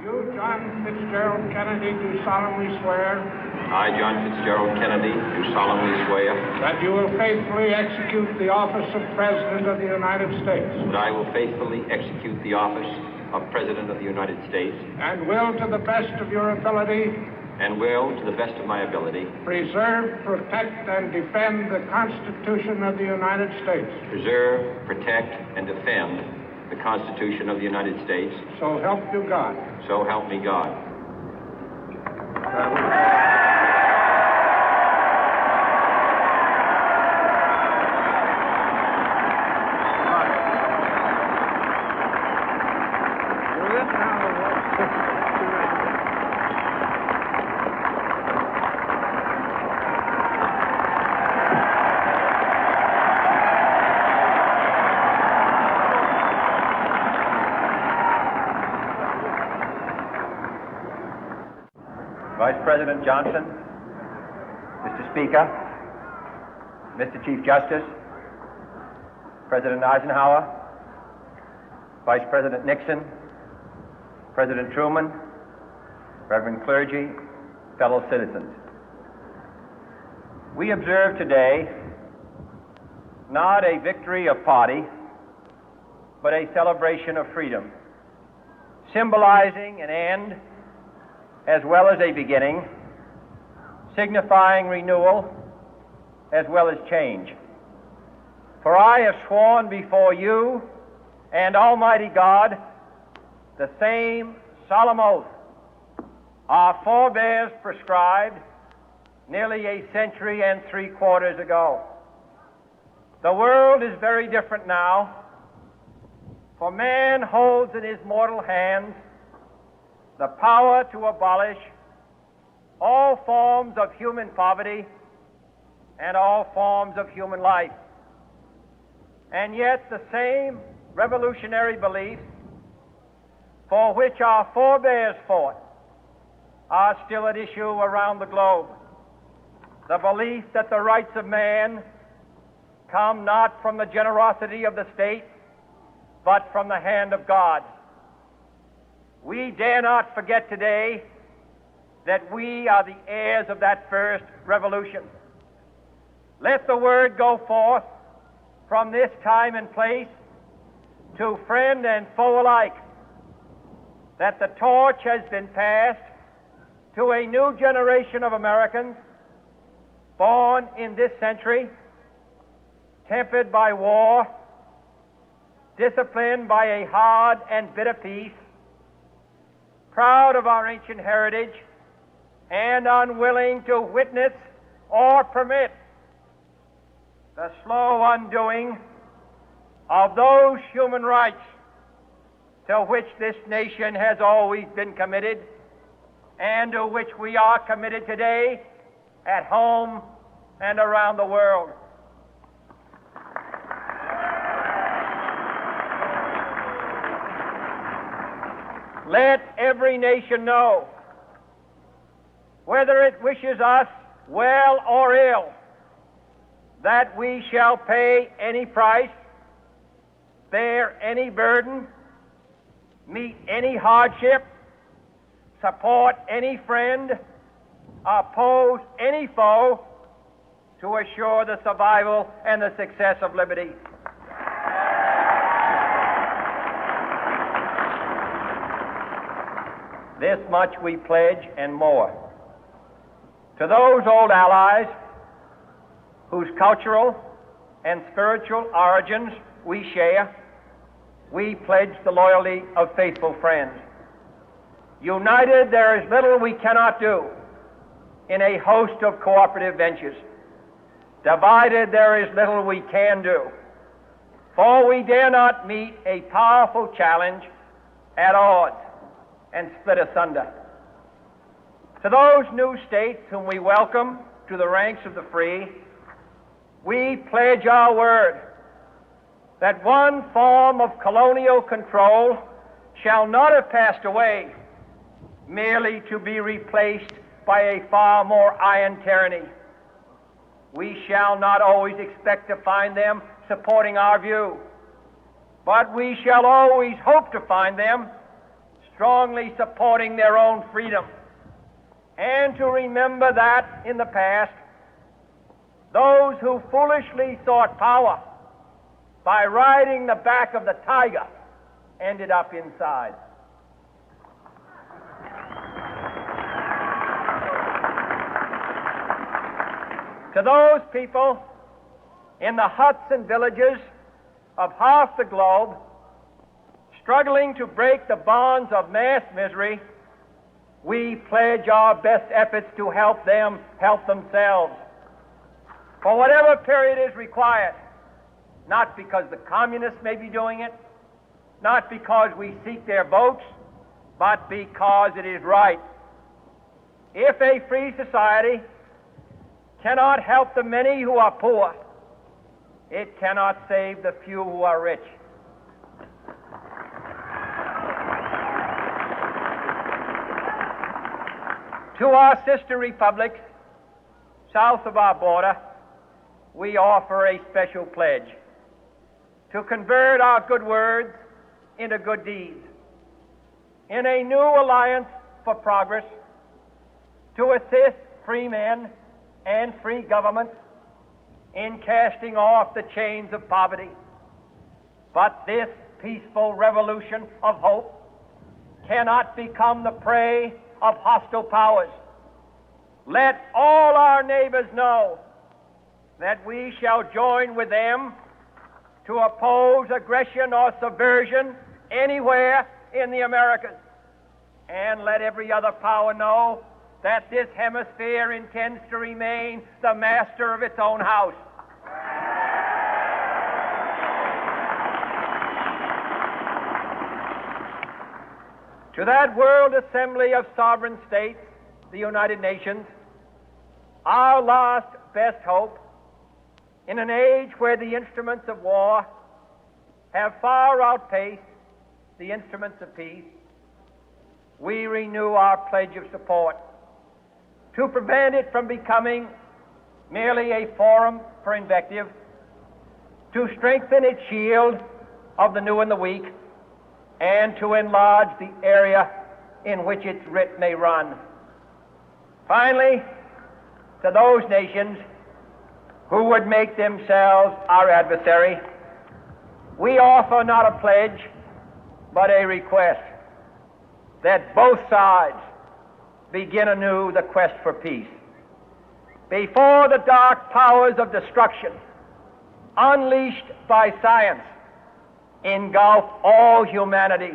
You, John Fitzgerald Kennedy, do solemnly swear. I, John Fitzgerald Kennedy, do solemnly swear. That you will faithfully execute the office of President of the United States. That I will faithfully execute the office of President of the United States. And will, to the best of your ability. And will, to the best of my ability. Preserve, protect, and defend the Constitution of the United States. Preserve, protect, and defend the Constitution of the United States. So help you God. So help me God. Vice President Johnson, Mr. Speaker, Mr. Chief Justice, President Eisenhower, Vice President Nixon, President Truman, Reverend clergy, fellow citizens. We observe today not a victory of party, but a celebration of freedom, symbolizing an end as well as a beginning, signifying renewal as well as change. For I have sworn before you and Almighty God the same solemn oath our forebears prescribed nearly a century and 3/4 ago. The world is very different now, for man holds in his mortal hands the power to abolish all forms of human poverty and all forms of human life. And yet the same revolutionary beliefs for which our forebears fought are still at issue around the globe. The belief that the rights of man come not from the generosity of the state, but from the hand of God. We dare not forget today that we are the heirs of that first revolution. Let the word go forth from this time and place to friend and foe alike that the torch has been passed to a new generation of Americans born in this century, tempered by war, disciplined by a hard and bitter peace, proud of our ancient heritage, and unwilling to witness or permit the slow undoing of those human rights to which this nation has always been committed and to which we are committed today at home and around the world. Let every nation know, whether it wishes us well or ill, that we shall pay any price, bear any burden, meet any hardship, support any friend, oppose any foe to assure the survival and the success of liberty. This much we pledge and more. To those old allies whose cultural and spiritual origins we share, we pledge the loyalty of faithful friends. United, there is little we cannot do in a host of cooperative ventures. Divided, there is little we can do, for we dare not meet a powerful challenge at odds and split asunder. To those new states whom we welcome to the ranks of the free, we pledge our word that one form of colonial control shall not have passed away, merely to be replaced by a far more iron tyranny. We shall not always expect to find them supporting our view, but we shall always hope to find them strongly supporting their own freedom, and to remember that in the past, those who foolishly sought power by riding the back of the tiger ended up inside. To those people in the huts and villages of half the globe struggling to break the bonds of mass misery, we pledge our best efforts to help them help themselves for whatever period is required, not because the communists may be doing it, not because we seek their votes, but because it is right. If a free society cannot help the many who are poor, it cannot save the few who are rich. To our sister republics south of our border, we offer a special pledge to convert our good words into good deeds, in a new alliance for progress, to assist free men and free governments in casting off the chains of poverty. But this peaceful revolution of hope cannot become the prey of hostile powers. Let all our neighbors know that we shall join with them to oppose aggression or subversion anywhere in the Americas. And let every other power know that this hemisphere intends to remain the master of its own house. To that World Assembly of Sovereign States, the United Nations, our last best hope, in an age where the instruments of war have far outpaced the instruments of peace, we renew our pledge of support to prevent it from becoming merely a forum for invective, to strengthen its shield of the new and the weak, and to enlarge the area in which its writ may run. Finally, to those nations who would make themselves our adversary, we offer not a pledge, but a request that both sides begin anew the quest for peace. Before the dark powers of destruction, unleashed by science, engulf all humanity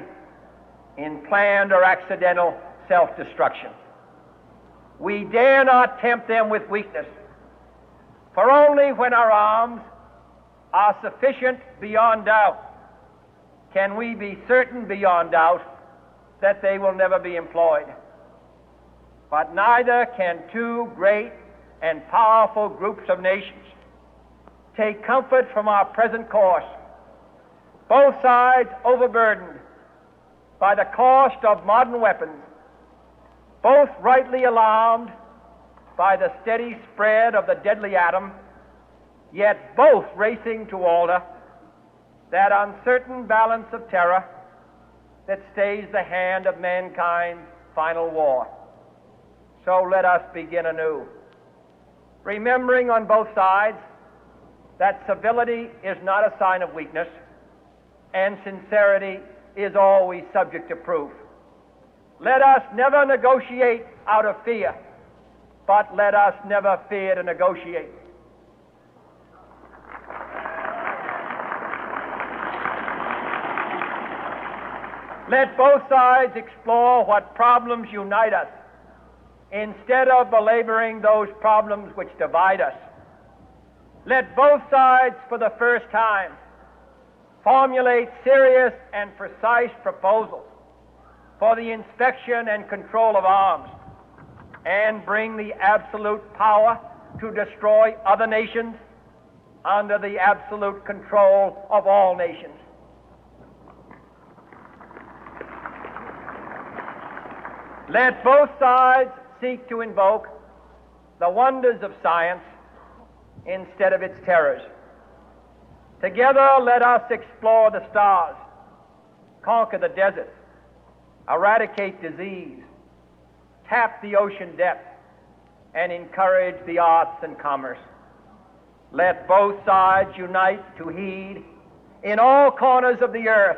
in planned or accidental self-destruction, we dare not tempt them with weakness, for only when our arms are sufficient beyond doubt can we be certain beyond doubt that they will never be employed. But neither can two great and powerful groups of nations take comfort from our present course, both sides overburdened by the cost of modern weapons, both rightly alarmed by the steady spread of the deadly atom, yet both racing to alter that uncertain balance of terror that stays the hand of mankind's final war. So let us begin anew, remembering on both sides that civility is not a sign of weakness, and sincerity is always subject to proof. Let us never negotiate out of fear, but let us never fear to negotiate. Let both sides explore what problems unite us, instead of belaboring those problems which divide us. Let both sides, for the first time, formulate serious and precise proposals for the inspection and control of arms, and bring the absolute power to destroy other nations under the absolute control of all nations. Let both sides seek to invoke the wonders of science instead of its terrors. Together, let us explore the stars, conquer the deserts, eradicate disease, tap the ocean depth, and encourage the arts and commerce. Let both sides unite to heed in all corners of the earth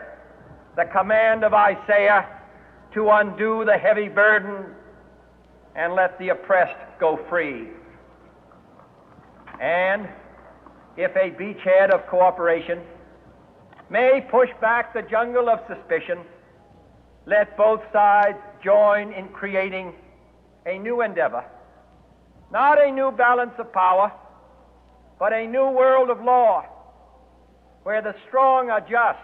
the command of Isaiah to undo the heavy burden and let the oppressed go free. And if a beachhead of cooperation may push back the jungle of suspicion, let both sides join in creating a new endeavor, not a new balance of power, but a new world of law, where the strong are just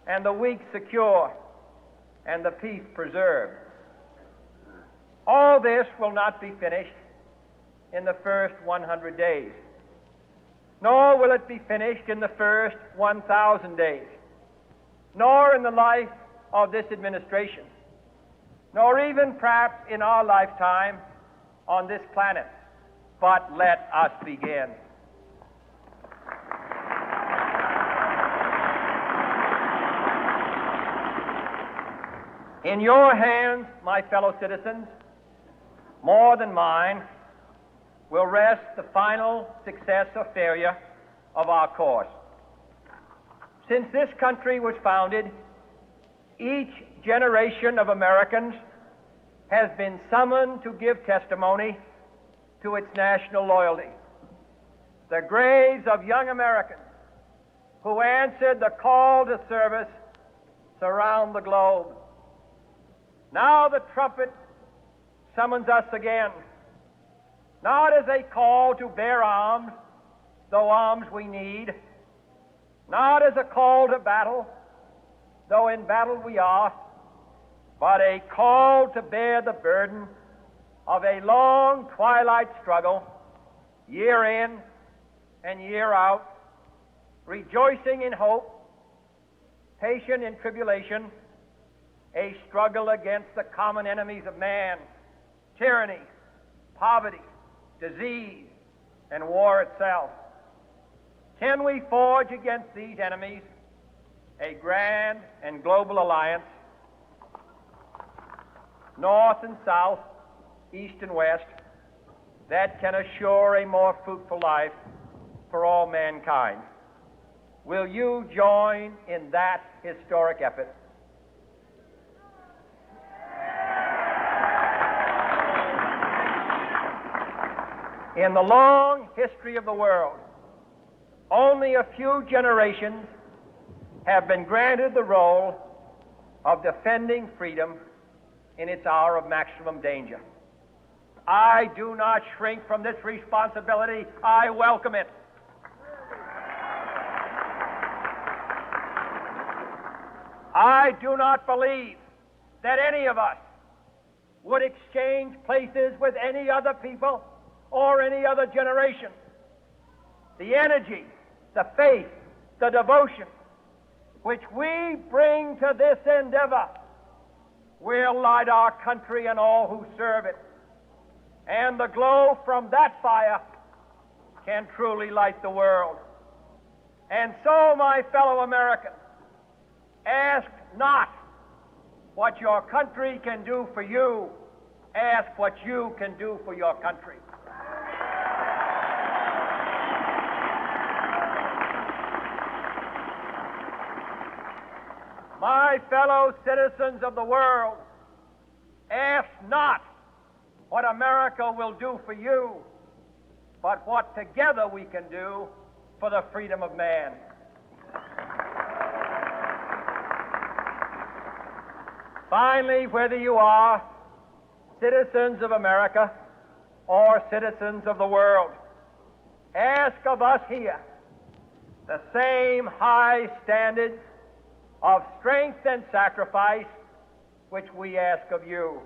and the weak secure and the peace preserved. All this will not be finished in the first 100 days, nor will it be finished in the first 1,000 days, nor in the life of this administration, nor even perhaps in our lifetime on this planet. But let us begin. In your hands, my fellow citizens, more than mine, will rest the final success or failure of our course. Since this country was founded, each generation of Americans has been summoned to give testimony to its national loyalty. The graves of young Americans who answered the call to service surround the globe. Now the trumpet summons us again, not as a call to bear arms, though arms we need, not as a call to battle, though in battle we are, but a call to bear the burden of a long twilight struggle, year in and year out, rejoicing in hope, patient in tribulation, a struggle against the common enemies of man, tyranny, poverty, disease, and war itself. Can we forge against these enemies a grand and global alliance, north and south, east and west, that can assure a more fruitful life for all mankind? Will you join in that historic effort? In the long history of the world, only a few generations have been granted the role of defending freedom in its hour of maximum danger. I do not shrink from this responsibility. I welcome it. I do not believe that any of us would exchange places with any other people or any other generation. The energy, the faith, the devotion which we bring to this endeavor will light our country and all who serve it. And the glow from that fire can truly light the world. And so, my fellow Americans, ask not what your country can do for you, ask what you can do for your country. My fellow citizens of the world, ask not what America will do for you, but what together we can do for the freedom of man. Finally, whether you are citizens of America or citizens of the world, ask of us here the same high standards of strength and sacrifice which we ask of you.